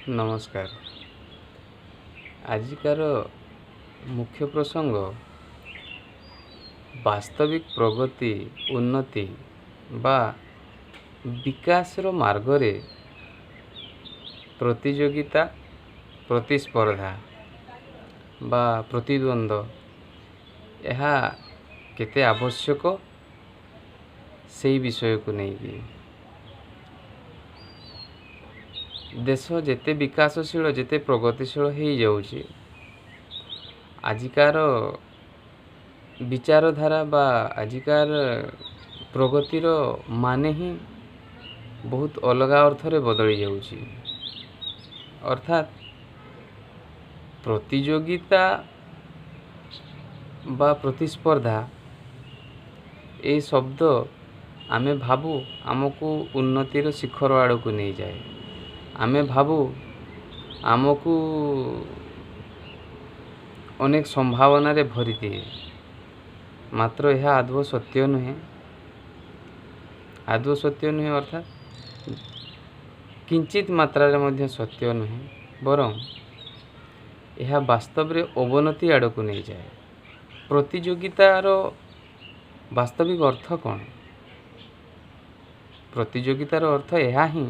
नमस्कार। आजिकार मुख्य प्रसंग वास्तविक प्रगति उन्नति बा विकासर मार्गरे प्रतियोगिता प्रतिस्पर्धा बा प्रतिद्वंद्व यह केते आवश्यक से विषय को नहीं। देश जेते विकासशील जेते प्रगतिशील हो जाउछि आजिकार विचारधारा बा आजिकार प्रगतिर माने ही बहुत अलग अर्थ रे बदली जाउछि। अर्थात प्रतियोगिता बा प्रतिस्पर्धा ए शब्द आमे भाबू आमको उन्नतिर शिखर आड़ को नहीं जाए। आमे भाबू आमको अनेक संभावना रे भरी दिए, मात्र यह आदौ सत्य नुहे। आदौ सत्य नुहे अर्थात किंचित मात्रा रे मध्य सत्य नुहे, बरं यह वास्तव रे अवनति आड़ को नहीं जाए। प्रतियोगितार वास्तविक अर्थ कौन? प्रतियोगितार अर्थ यह ही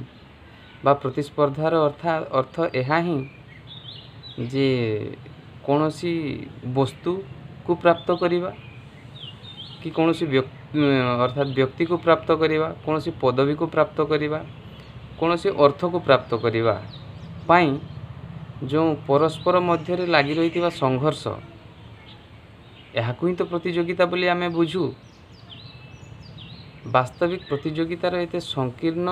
बा प्रतिस्पर्धार अर्थ यह ही जे कौनसी वस्तु को प्राप्त करिबा कि कौनसी अर्थात व्यक्ति को प्राप्त करिबा, कौनसी पदवी को प्राप्त करिबा, कौनसी अर्थ को प्राप्त करिबा पाई जो परस्पर मध्य रे लागी रहितिबा संघर्ष यह ही तो प्रतियोगिता बोली आमे बुझू। वास्तविक प्रतियोगितार एते संकीर्ण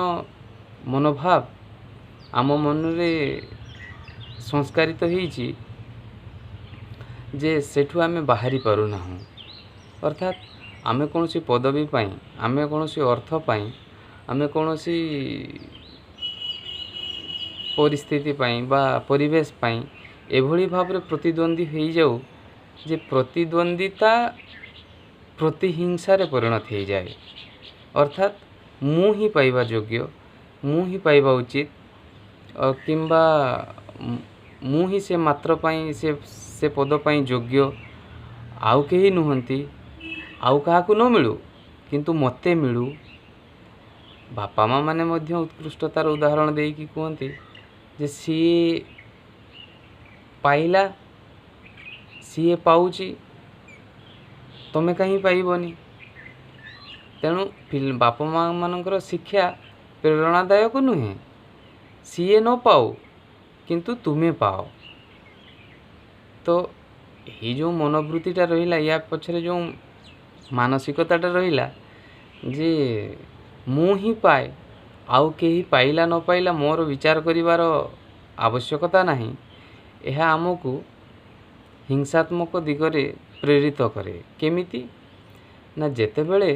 मनोभाव आम मन रे संस्कारित होईछि जे सेठु आमे बाहरी पारुना हूँ। अर्थात आमे कौनसी पदवी पाई, आमे कौनसी अर्थ पाई, आमे कौनसी परिस्थिति पाई बा परिवेश पाई एभली भाव रे प्रतिद्वंदी हो जाऊ जे प्रतिद्वंदिता प्रतिहिंसा रे परिणत हो जाए। अर्थात मु ही पाइबा योग्य, मु ही पाइबा उचित किंबा मु ही से मात्र पाई से पद पाई योग्य, आउ केही नुहंती, आउ काहाकू न मिलू किंतु मते मिलू। बापा माँ माने मध्य उत्कृष्टतार उदाहरण देकी कहते जे सी पाइला, सी पाउची, तमे कहीं पाइबनी। तेणु बापा माँ मानकर शिक्षा प्रेरणादायक नुहे। सीए न पाओ किंतु तुम्हें पाओ। तो ये जो मनोवृत्तिटा रहिला या पछरे जो मानसिकताटा रहिला जे मु ही पाए आउ केही पाइला न पाइला मोर विचार करिवार आवश्यकता नहीं, यह आमको हिंसात्मक दिगरे प्रेरित करे। केमिति ना जेतेबेले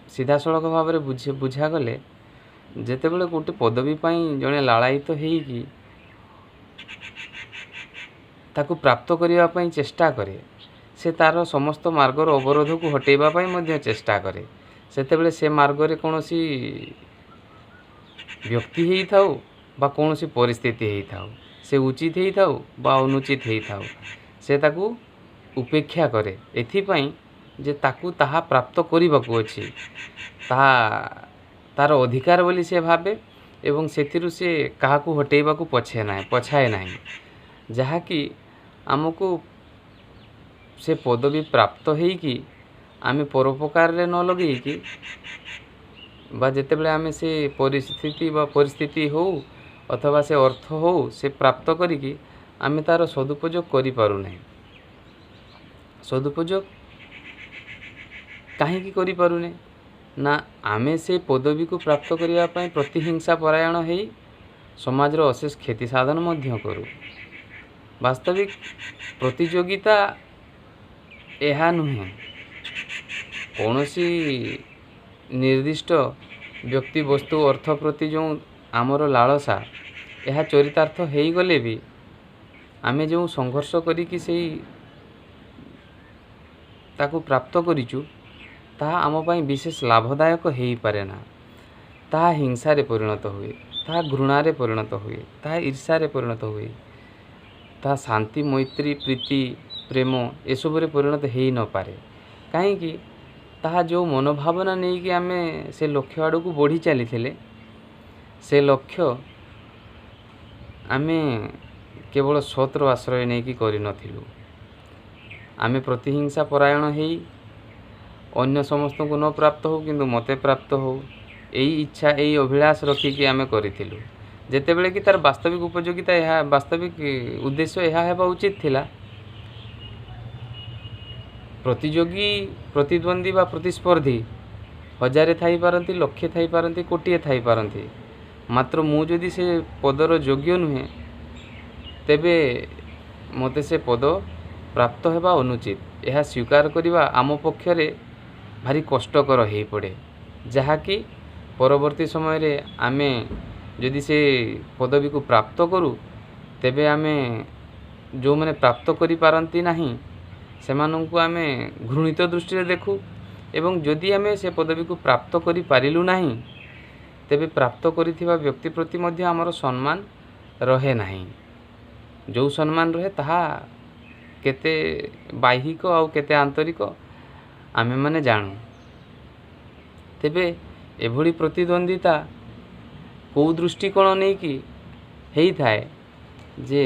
सीधा सड़क भाव में बुझा गले जेतेबेले गोटे पदवी पाई जड़े लालायित होईकी ताकू प्राप्त करिवा पाई चेष्टा करे, से तार समस्त मार्गर अवरोध को हटेबा पाई मध्य चेष्टा करे। सेतेबेले से मार्गरे कौनसी व्यक्ति ही थाउ बा कौनसी परिस्थिति ही थाउ, से उचित ही थाउ बा अनुचित ही थाउ, से ताकू उपेक्षा करे। एथिपाई जे ताकू ताहा प्राप्त करिबाकू अछि, ताहा तार अधिकार बोली से भाबे एवं सेथिरु से काहाकू हटेबाकू पछाए नाही। जहाँकि आमको से पदवी प्राप्त होईकी आमे परोपकार रे न लगेईकी बा जेतेबेले आमे से परिस्थिति बा परिस्थिति हो अथवा से अर्थ हो से प्राप्त करिकी आमे तार सदुपयोग करि पारु नाही। सदुपयोग काहेकि करि पारु नाही ना आमे से पदवी को प्राप्त करिया पाई प्रतिहिंसा परायण हेई समाजर अशेष क्षति साधन मध्य करू। वास्तविक प्रतियोगिता यह नुहे कौनसी निर्दिष्ट व्यक्ति वस्तु अर्थ प्रति जो आमर लालसा यह चरितार्थ हो गले भी आमे जो संघर्ष करिकी सेई ताकू प्राप्त करिचु ताहा आम पाई विशेष लाभदायक हो पारे ना, ताहा हिंसा रे परिणत हुए। ତାହା ଘୃଣାରେ ପରିଣତ ହୁଏ, ତାହା ଈର୍ଷାରେ ପରିଣତ ହୁଏ, ତାହା ଶାନ୍ତି ମୈତ୍ରୀ ପ୍ରୀତି ପ୍ରେମ ଏସବୁରେ ପରିଣତ ହୋଇନପାରେ। କାହିଁକି? ତାହା ଯେଉଁ ମନୋଭାବନା ନେଇକି ଆମେ ସେ ଲକ୍ଷ୍ୟ ଆଡ଼କୁ ବଢ଼ି ଚାଲିଥିଲେ, ସେ ଲକ୍ଷ୍ୟ ଆମେ କେବଳ ସତ୍ର ଆଶ୍ରୟ ନେଇକି କରିନଥିଲୁ। ଆମେ ପ୍ରତିହିଂସା ପରାୟଣ ହେଇ ଅନ୍ୟ ସମସ୍ତଙ୍କୁ ନ ପ୍ରାପ୍ତ ହଉ କିନ୍ତୁ ମୋତେ ପ୍ରାପ୍ତ ହଉ, ଏଇ ଇଚ୍ଛା ଏଇ ଅଭିଳାଷ ରଖିକି ଆମେ କରିଥିଲୁ। ଯେତେବେଳେ କି ତାର ବାସ୍ତବିକ ଉପଯୋଗିତା ଏହା ବାସ୍ତବିକ ଉଦ୍ଦେଶ୍ୟ ଏହା ହେବା ଉଚିତ ଥିଲା, ପ୍ରତିଯୋଗୀ ପ୍ରତିଦ୍ୱନ୍ଦ୍ୱୀ ବା ପ୍ରତିସ୍ପର୍ଦ୍ଧୀ ହଜାରେ ଥାଇପାରନ୍ତି, ଲକ୍ଷେ ଥାଇପାରନ୍ତି, କୋଟିଏ ଥାଇପାରନ୍ତି, ମାତ୍ର ମୁଁ ଯଦି ସେ ପଦର ଯୋଗ୍ୟ ନୁହେଁ ତେବେ ମୋତେ ସେ ପଦ ପ୍ରାପ୍ତ ହେବା ଅନୁଚିତ। ଏହା ସ୍ୱୀକାର କରିବା ଆମ ପକ୍ଷରେ ଭାରି କଷ୍ଟକର ହୋଇପଡ଼େ, ଯାହାକି ପରବର୍ତ୍ତୀ ସମୟରେ ଆମେ ଯଦି ସେ ପଦବୀକୁ ପ୍ରାପ୍ତ କରୁ ତେବେ ଆମେ ଯେଉଁମାନେ ପ୍ରାପ୍ତ କରିପାରନ୍ତି ନାହିଁ ସେମାନଙ୍କୁ ଆମେ ଘୃଣିତ ଦୃଷ୍ଟିରେ ଦେଖୁ, ଏବଂ ଯଦି ଆମେ ସେ ପଦବୀକୁ ପ୍ରାପ୍ତ କରିପାରିଲୁ ନାହିଁ ତେବେ ପ୍ରାପ୍ତ କରିଥିବା ବ୍ୟକ୍ତି ପ୍ରତି ମଧ୍ୟ ଆମର ସମ୍ମାନ ରହେ ନାହିଁ। ଯେଉଁ ସମ୍ମାନ ରହେ ତାହା କେତେ ବାହ୍ୟିକ ଆଉ କେତେ ଆନ୍ତରିକ ଆମେମାନେ ଜାଣୁ। ତେବେ ଏଭଳି ପ୍ରତିଦ୍ୱନ୍ଦ୍ୱିତା କେଉଁ ଦୃଷ୍ଟିକୋଣ ନେଇକି ହେଇଥାଏ ଯେ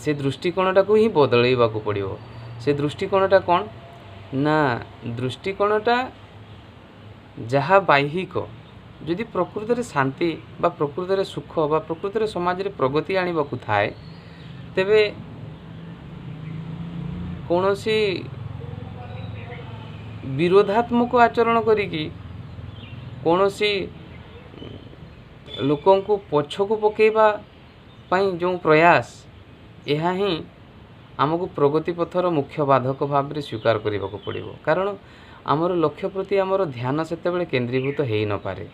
ସେ ଦୃଷ୍ଟିକୋଣଟାକୁ ହିଁ ବଦଳାଇବାକୁ ପଡ଼ିବ। ସେ ଦୃଷ୍ଟିକୋଣଟା କ'ଣ ନା, ଦୃଷ୍ଟିକୋଣଟା ଯାହା ବାହ୍ୟିକ, ଯଦି ପ୍ରକୃତରେ ଶାନ୍ତି ବା ପ୍ରକୃତରେ ସୁଖ ବା ପ୍ରକୃତରେ ସମାଜରେ ପ୍ରଗତି ଆଣିବାକୁ ଥାଏ ତେବେ କୌଣସି ବିରୋଧାତ୍ମକ ଆଚରଣ କରିକି କୌଣସି ଲୋକଙ୍କୁ ପଛକୁ ପକାଇବା ପାଇଁ ଯେଉଁ ପ୍ରୟାସ, ଏହା ହିଁ ଆମକୁ ପ୍ରଗତି ପଥର ମୁଖ୍ୟ ବାଧକ ଭାବରେ ସ୍ୱୀକାର କରିବାକୁ ପଡ଼ିବ। କାରଣ ଆମର ଲକ୍ଷ୍ୟ ପ୍ରତି ଆମର ଧ୍ୟାନ ସେତେବେଳେ କେନ୍ଦ୍ରୀଭୂତ ହୋଇନପାରେ।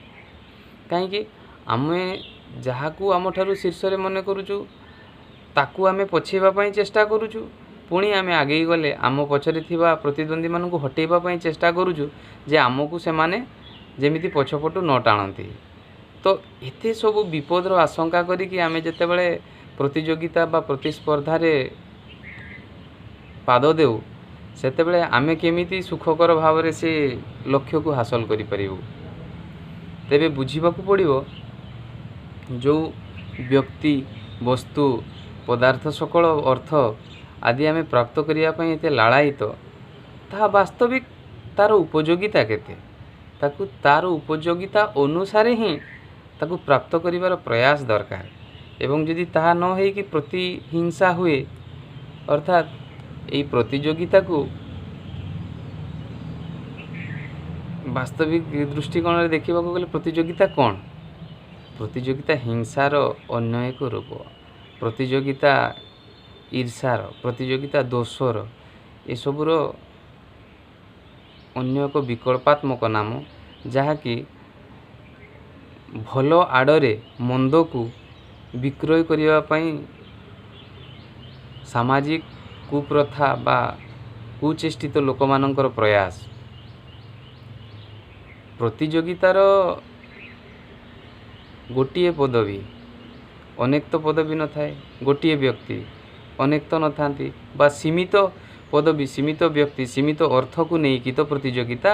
କାହିଁକି? ଆମେ ଯାହାକୁ ଆମଠାରୁ ଶୀର୍ଷରେ ମନେ କରୁଛୁ ତାକୁ ଆମେ ପଛେଇବା ପାଇଁ ଚେଷ୍ଟା କରୁଛୁ, ପୁଣି ଆମେ ଆଗେଇ ଗଲେ ଆମ ପଛରେ ଥିବା ପ୍ରତିଦ୍ୱନ୍ଦ୍ୱୀମାନଙ୍କୁ ହଟେଇବା ପାଇଁ ଚେଷ୍ଟା କରୁଛୁ ଯେ ଆମକୁ ସେମାନେ ଯେମିତି ପଛପଟୁ ନ ଟାଣନ୍ତି। ତ ଏତେ ସବୁ ବିପଦର ଆଶଙ୍କା କରିକି ଆମେ ଯେତେବେଳେ ପ୍ରତିଯୋଗିତା ବା ପ୍ରତିସ୍ପର୍ଦ୍ଧାରେ ପାଦ ଦେଉ ସେତେବେଳେ ଆମେ କେମିତି ସୁଖକର ଭାବରେ ସେ ଲକ୍ଷ୍ୟକୁ ହାସଲ କରିପାରିବୁ? ତେବେ ବୁଝିବାକୁ ପଡ଼ିବ, ଯେଉଁ ବ୍ୟକ୍ତି ବସ୍ତୁ ପଦାର୍ଥ ସକଳ ଅର୍ଥ ଆଦି ଆମେ ପ୍ରାପ୍ତ କରିବା ପାଇଁ ଏତେ ଲାଳାୟିତ, ତାହା ବାସ୍ତବିକ ତା'ର ଉପଯୋଗିତା କେତେ? ତାକୁ ତା'ର ଉପଯୋଗିତା ଅନୁସାରେ ହିଁ ତାକୁ ପ୍ରାପ୍ତ କରିବାର ପ୍ରୟାସ ଦରକାର। ଏବଂ ଯଦି ତାହା ନ ହେଇକି ପ୍ରତିହିଂସା ହୁଏ, ଅର୍ଥାତ୍ ଏହି ପ୍ରତିଯୋଗିତାକୁ ବାସ୍ତବିକ ଦୃଷ୍ଟିକୋଣରେ ଦେଖିବାକୁ ଗଲେ ପ୍ରତିଯୋଗିତା କ'ଣ? ପ୍ରତିଯୋଗିତା ହିଂସାର ଅନ୍ୟ ଏକ ରୂପ, ପ୍ରତିଯୋଗିତା ଈର୍ଷାର, ପ୍ରତିଯୋଗିତା ଦୋଷର, ଏସବୁର ଅନ୍ୟ ଏକ ବିକଳ୍ପାତ୍ମକ ନାମ, ଯାହାକି ଭଲ ଆଡ଼ରେ ମନ୍ଦକୁ ବିକ୍ରୟ କରିବା ପାଇଁ ସାମାଜିକ କୁପ୍ରଥା ବା କୁଚେଷ୍ଟିତ ଲୋକମାନଙ୍କର ପ୍ରୟାସ। ପ୍ରତିଯୋଗିତାର ଗୋଟିଏ ପଦବୀ, ଅନେକ ତ ପଦବୀ ନଥାଏ, ଗୋଟିଏ ବ୍ୟକ୍ତି ଅନେକ ତ ନଥାନ୍ତି, ବା ସୀମିତ ପଦବୀ, ସୀମିତ ବ୍ୟକ୍ତି, ସୀମିତ ଅର୍ଥକୁ ନେଇକି ତ ପ୍ରତିଯୋଗିତା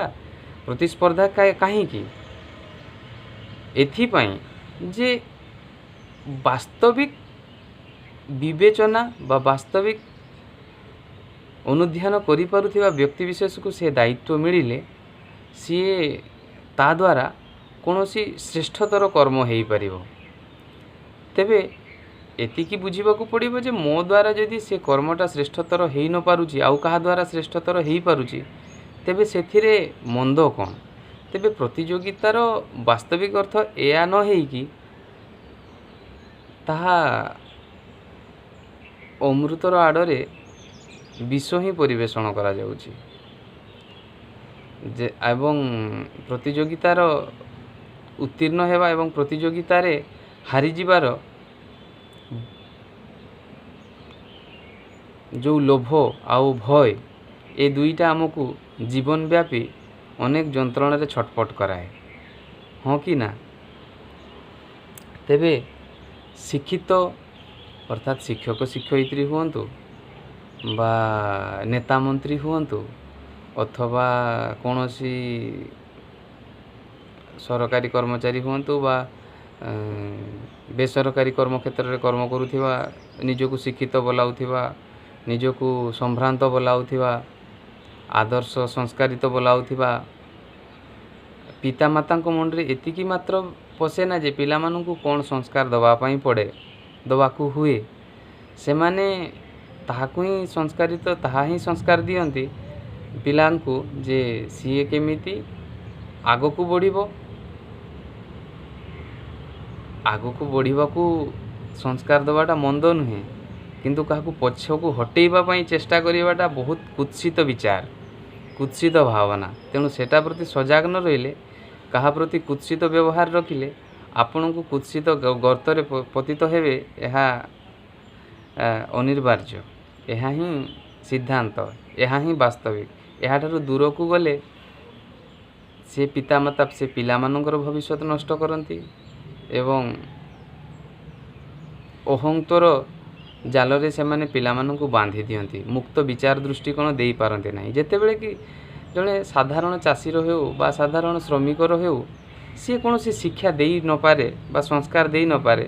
ପ୍ରତିସ୍ପର୍ଦ୍ଧା କାହିଁକି? ଏଥିପାଇଁ ଯେ ବାସ୍ତବିକ ବିବେଚନା ବା ବାସ୍ତବିକ ଅନୁଧ୍ୟାନ କରିପାରୁଥିବା ବ୍ୟକ୍ତିବିଶେଷକୁ ସେ ଦାୟିତ୍ୱ ମିଳିଲେ ସିଏ ତା ଦ୍ୱାରା କୌଣସି ଶ୍ରେଷ୍ଠତର କର୍ମ ହୋଇପାରିବ। ତେବେ ଏତିକି ବୁଝିବାକୁ ପଡ଼ିବ ଯେ ମୋ ଦ୍ୱାରା ଯଦି ସେ କର୍ମଟା ଶ୍ରେଷ୍ଠତର ହୋଇନପାରୁଛି, ଆଉ କାହା ଦ୍ୱାରା ଶ୍ରେଷ୍ଠତର ହୋଇପାରୁଛି, ତେବେ ସେଥିରେ ମନ୍ଦ କ'ଣ? ତେବେ ପ୍ରତିଯୋଗିତାର ବାସ୍ତବିକ ଅର୍ଥ ଏହା ନ ହେଇକି ତାହା ଅମୃତର ଆଡ଼ରେ ବିଷ ହିଁ ପରିବେଷଣ କରାଯାଉଛି। ଏବଂ ପ୍ରତିଯୋଗିତାର ଉତ୍ତୀର୍ଣ୍ଣ ହେବା ଏବଂ ପ୍ରତିଯୋଗିତାରେ ହାରିଯିବାର ଯେଉଁ ଲୋଭ ଆଉ ଭୟ, ଏ ଦୁଇଟା ଆମକୁ ଜୀବନବ୍ୟାପୀ ଅନେକ ଯନ୍ତ୍ରଣାରେ ଛଟପଟ କରାଏ, ହଁ କି ନା? ତେବେ ଶିକ୍ଷିତ ଅର୍ଥାତ୍ ଶିକ୍ଷକ ଶିକ୍ଷୟିତ୍ରୀ ହୁଅନ୍ତୁ ବା ନେତା ମନ୍ତ୍ରୀ ହୁଅନ୍ତୁ ଅଥବା କୌଣସି ସରକାରୀ କର୍ମଚାରୀ ହୁଅନ୍ତୁ ବା ବେସରକାରୀ କର୍ମକ୍ଷେତ୍ରରେ କର୍ମ କରୁଥିବା, ନିଜକୁ ଶିକ୍ଷିତ ବୋଲାଉଥିବା, ନିଜକୁ ସମ୍ଭ୍ରାନ୍ତ ବୋଲାଉଥିବା, ଆଦର୍ଶ ସଂସ୍କାରିତ ବୋଲାଉଥିବା ପିତାମାତାଙ୍କ ମନରେ ଏତିକି ମାତ୍ର ପଶେ ନା ଯେ ପିଲାମାନଙ୍କୁ କ'ଣ ସଂସ୍କାର ଦେବା ପାଇଁ ପଡ଼େ, ଦେବାକୁ ହୁଏ। ସେମାନେ ତାହାକୁ ହିଁ ସଂସ୍କାରିତ, ତାହା ହିଁ ସଂସ୍କାର ଦିଅନ୍ତି ପିଲାଙ୍କୁ ଯେ ସିଏ କେମିତି ଆଗକୁ ବଢ଼ିବ। ଆଗକୁ ବଢ଼ିବାକୁ ସଂସ୍କାର ଦେବାଟା ମନ୍ଦ ନୁହେଁ, କିନ୍ତୁ କାହାକୁ ପଛକୁ ହଟେଇବା ପାଇଁ ଚେଷ୍ଟା କରିବାଟା ବହୁତ କୁତ୍ସିତ ବିଚାର, କୁତ୍ସିତ ଭାବନା। ତେଣୁ ସେଟା ପ୍ରତି ସଜାଗ ନ ରହିଲେ, କାହା ପ୍ରତି କୁତ୍ସିତ ବ୍ୟବହାର ରଖିଲେ ଆପଣଙ୍କୁ କୁତ୍ସିତ ଗର୍ତ୍ତରେ ପତିତ ହେବେ, ଏହା ଅନିବାର୍ଯ୍ୟ। ଏହା ହିଁ ସିଦ୍ଧାନ୍ତ, ଏହା ହିଁ ବାସ୍ତବିକ। ଏହାଠାରୁ ଦୂରକୁ ଗଲେ ସେ ପିତାମାତା ସେ ପିଲାମାନଙ୍କର ଭବିଷ୍ୟତ ନଷ୍ଟ କରନ୍ତି ଏବଂ ଅହନ୍ତର ଜାଲରେ ସେମାନେ ପିଲାମାନଙ୍କୁ ବାନ୍ଧି ଦିଅନ୍ତି, ମୁକ୍ତ ବିଚାର ଦୃଷ୍ଟିକୋଣ ଦେଇପାରନ୍ତି ନାହିଁ। ଯେତେବେଳେ କି ଜଣେ ସାଧାରଣ ଚାଷୀର ହେଉ ବା ସାଧାରଣ ଶ୍ରମିକର ହେଉ, ସିଏ କୌଣସି ଶିକ୍ଷା ଦେଇ ନପାରେ ବା ସଂସ୍କାର ଦେଇ ନପାରେ,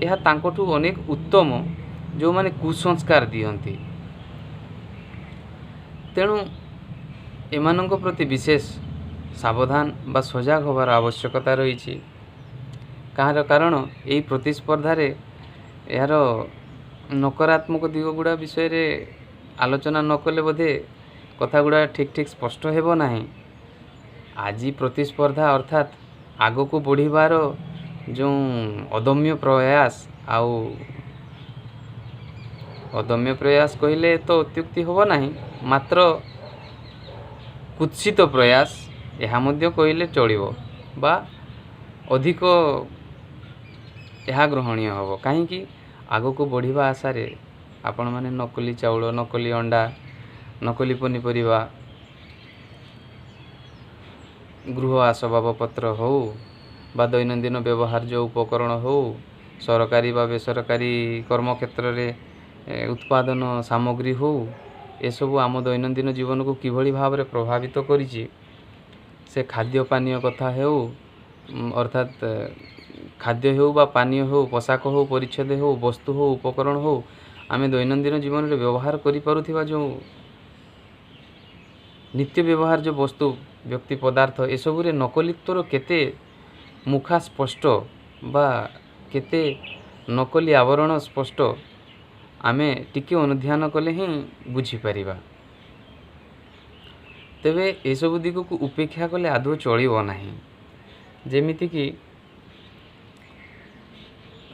ଏହା ତାଙ୍କଠୁ ଅନେକ ଉତ୍ତମ ଯେଉଁମାନେ କୁସଂସ୍କାର ଦିଅନ୍ତି। ତେଣୁ ଏମାନଙ୍କ ପ୍ରତି ବିଶେଷ ସାବଧାନ ବା ସଜାଗ ହେବାର ଆବଶ୍ୟକତା ରହିଛି। କାରଣ ଏହି ପ୍ରତିସ୍ପର୍ଦ୍ଧାରେ ଏହାର ନକାରାତ୍ମକ ଦିଗ ଗୁଡ଼ା ବିଷୟରେ ଆଲୋଚନା ନ କଲେ ବୋଧେ କଥା ଗୁଡ଼ା ଠିକ୍ ସ୍ପଷ୍ଟ ହେବ ନାହିଁ। ଆଜି ପ୍ରତିସ୍ପର୍ଦ୍ଧା ଅର୍ଥାତ୍ ଆଗକୁ ବଢ଼ିବାର ଯେଉଁ ଅଦମ୍ୟ ପ୍ରୟାସ, ଆଉ ଅଦମ୍ୟ ପ୍ରୟାସ କହିଲେ ତ ଅତ୍ୟୁକ୍ତି ହେବ ନାହିଁ, ମାତ୍ର କୁତ୍ସିତ ପ୍ରୟାସ ଏହା ମଧ୍ୟ କହିଲେ ଚଳିବ ବା ଅଧିକ ଏହା ଗ୍ରହଣୀୟ ହେବ। କାହିଁକି? ଆଗକୁ ବଢ଼ିବା ଆଶାରେ ଆପଣମାନେ ନକଲି ଚାଉଳ, ନକଲି ଅଣ୍ଡା, ନକଲି ପନିପରିବା, ଗୃହ ଆସବାବପତ୍ର ହେଉ ବା ଦୈନନ୍ଦିନ ବ୍ୟବହାର୍ଯ୍ୟ ଉପକରଣ ହେଉ, ସରକାରୀ ବା ବେସରକାରୀ କର୍ମକ୍ଷେତ୍ରରେ ଉତ୍ପାଦନ ସାମଗ୍ରୀ ହେଉ, ଏସବୁ ଆମ ଦୈନନ୍ଦିନ ଜୀବନକୁ କିଭଳି ଭାବରେ ପ୍ରଭାବିତ କରିଛି, ସେ ଖାଦ୍ୟ ପାନୀୟ କଥା ହେଉ, ଅର୍ଥାତ୍ ଖାଦ୍ୟ ହେଉ ବା ପାନୀୟ ହେଉ, ପୋଷାକ ହେଉ, ପରିଚ୍ଛଦ ହେଉ, ବସ୍ତୁ ହେଉ, ଉପକରଣ ହେଉ, ଆମେ ଦୈନନ୍ଦିନ ଜୀବନରେ ବ୍ୟବହାର କରିପାରୁଥିବା ଯେଉଁ ନିତ୍ୟ ବ୍ୟବହାର୍ଯ୍ୟ ବସ୍ତୁ, ବ୍ୟକ୍ତି, ପଦାର୍ଥ, ଏସବୁରେ ନକଲିତ୍ୱର କେତେ ମୁଖା ସ୍ପଷ୍ଟ ବା କେତେ ନକଲି ଆବରଣ ସ୍ପଷ୍ଟ ଆମେ ଟିକେ ଅନୁଧ୍ୟାନ କଲେ ହିଁ ବୁଝିପାରିବା। ତେବେ ଏସବୁ ଦିଗକୁ ଉପେକ୍ଷା କଲେ ଆଦୌ ଚଳିବ ନାହିଁ। ଯେମିତିକି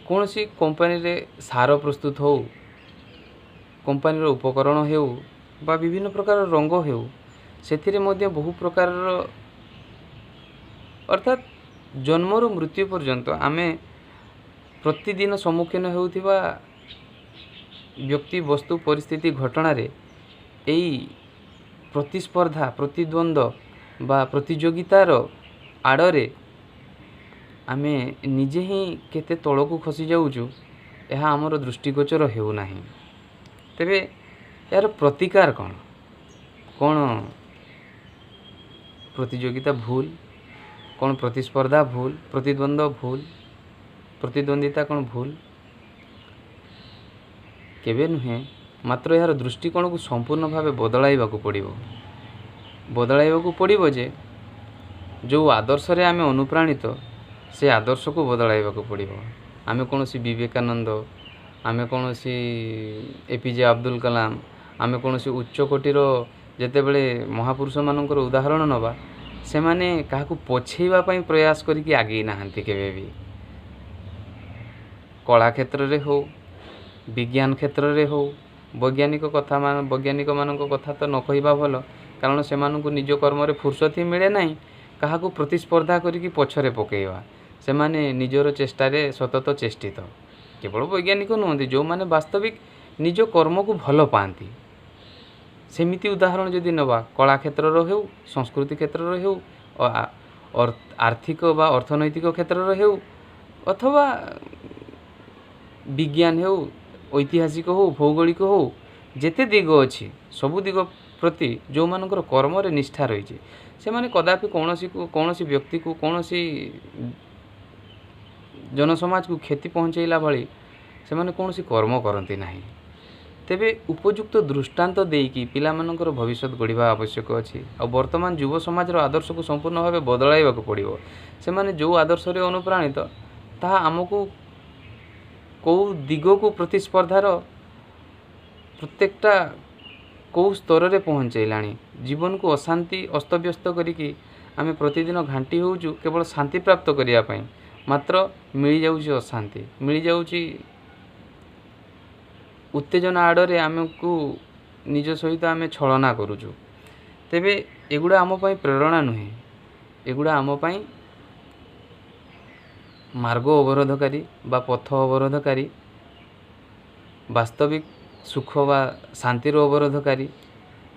କୌଣସି କମ୍ପାନୀରେ ସାର ପ୍ରସ୍ତୁତ ହେଉ, କମ୍ପାନୀର ଉପକରଣ ହେଉ ବା ବିଭିନ୍ନ ପ୍ରକାର ରଙ୍ଗ ହେଉ, ସେଥିରେ ମଧ୍ୟ ବହୁ ପ୍ରକାରର ଅର୍ଥାତ୍ ଜନ୍ମରୁ ମୃତ୍ୟୁ ପର୍ଯ୍ୟନ୍ତ ଆମେ ପ୍ରତିଦିନ ସମ୍ମୁଖୀନ ହେଉଥିବା ବ୍ୟକ୍ତି, ବସ୍ତୁ, ପରିସ୍ଥିତି, ଘଟଣାରେ ଏଇ ପ୍ରତିସ୍ପର୍ଦ୍ଧା, ପ୍ରତିଦ୍ୱନ୍ଦ୍ୱ ବା ପ୍ରତିଯୋଗିତାର ଆଡ଼ରେ ଆମେ ନିଜେ ହିଁ କେତେ ତଳକୁ ଖସି ଯାଉଛୁ, ଏହା ଆମର ଦୃଷ୍ଟିଗୋଚର ହେଉନାହିଁ। ତେବେ ଏହାର ପ୍ରତିକାର କ'ଣ? କ'ଣ ପ୍ରତିଯୋଗିତା ଭୁଲ? କ'ଣ ପ୍ରତିସ୍ପର୍ଦ୍ଧା ଭୁଲ? ପ୍ରତିଦ୍ୱନ୍ଦ୍ୱ ଭୁଲ? ପ୍ରତିଦ୍ୱନ୍ଦିତା କ'ଣ ଭୁଲ? କେବେ ନୁହେଁ, ମାତ୍ର ଏହାର ଦୃଷ୍ଟିକୋଣକୁ ସମ୍ପୂର୍ଣ୍ଣ ଭାବେ ବଦଳାଇବାକୁ ପଡ଼ିବ ଯେ ଯେଉଁ ଆଦର୍ଶରେ ଆମେ ଅନୁପ୍ରାଣିତ, ସେ ଆଦର୍ଶକୁ ବଦଳାଇବାକୁ ପଡ଼ିବ। ଆମେ କୌଣସି ବିବେକାନନ୍ଦ, ଆମେ କୌଣସି APJ ଅବଦୁଲ କଲାମ, ଆମେ କୌଣସି ଉଚ୍ଚ କୋଟିର ଯେତେବେଳେ ମହାପୁରୁଷମାନଙ୍କର ଉଦାହରଣ ନେବା, ସେମାନେ କାହାକୁ ପଛେଇବା ପାଇଁ ପ୍ରୟାସ କରିକି ଆଗେଇ ନାହାନ୍ତି କେବେ ବି। କଳା କ୍ଷେତ୍ରରେ ହେଉ, ବିଜ୍ଞାନ କ୍ଷେତ୍ରରେ ହେଉ, ବୈଜ୍ଞାନିକମାନଙ୍କ କଥା ତ ନ କହିବା ଭଲ, କାରଣ ସେମାନଙ୍କୁ ନିଜ କର୍ମରେ ଫୁର୍ସତ ହିଁ ମିଳେ ନାହିଁ କାହାକୁ ପ୍ରତିସ୍ପର୍ଦ୍ଧା କରିକି ପଛରେ ପକାଇବା। ସେମାନେ ନିଜର ଚେଷ୍ଟାରେ ସତତ ଚେଷ୍ଟିତ। କେବଳ ବୈଜ୍ଞାନିକ ନୁହନ୍ତି, ଯେଉଁମାନେ ବାସ୍ତବିକ ନିଜ କର୍ମକୁ ଭଲ ପାଆନ୍ତି। ସେମିତି ଉଦାହରଣ ଯଦି ନେବା, କଳା କ୍ଷେତ୍ରର ହେଉ, ସଂସ୍କୃତି କ୍ଷେତ୍ରର ହେଉ, ଆର୍ଥିକ ବା ଅର୍ଥନୈତିକ କ୍ଷେତ୍ରର ହେଉ, अथवा विज्ञान हो, ऐतिहासिक हो, भौगोलिक हो, जेते दिग अच्छी सबु दिग प्रति जो मानकर कर्म रे निष्ठा रही से माने कदापि कौन व्यक्ति को कौन जनसमाज को क्षति पहुँचैला भली से माने कौन कर्म करती ना। तेबे उपयुक्त दृष्टांत देकी पिलामानंकर भविष्य गढ़ा आवश्यक अच्छी। आ वर्तमान युव समाज आदर्श को संपूर्ण भाव बदलाइबा पड़ो। से माने जो आदर्श रे अनुप्राणित ताहा आमको कौ दिग को प्रतिस्पर्धार प्रत्येकटा कौ स्तर रे पहुँचैलाणी। जीवन को अशांति अस्तव्यस्त करिकी आमे प्रतिदिन घांटी होउछु केवल शांति प्राप्त करिया पई, मात्र मिल जाउछि अशांति, मिल जाउछि उत्तेजना आड़े आमको निज सहित आम छलना करुचु। तेबे एगुड़ा आम पई प्रेरणा नुहे, एगुड़ा आम पई मार्ग अवरोधकारी बा पथ अवरोधकारी, वास्तविक सुख बा शांतिर अवरोधकारी,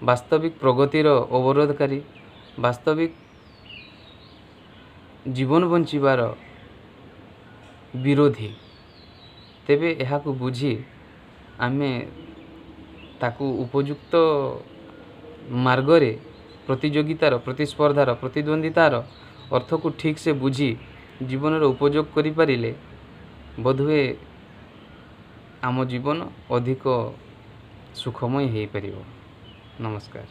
वास्तविक प्रगतिर अवरोधकारी, वास्तविक जीवन बंचिबार विरोधी। तेबे एहाकु बुझी आमे ताकू उपयुक्त मार्गरे प्रतियोगितार प्रतिस्पर्धार प्रतिद्वंदितार अर्थ को ठीक से बुझी जीवन उपयोग करि पारिले बोधहुए आम जीवन अधिक सुखमय हो पारिबो। नमस्कार।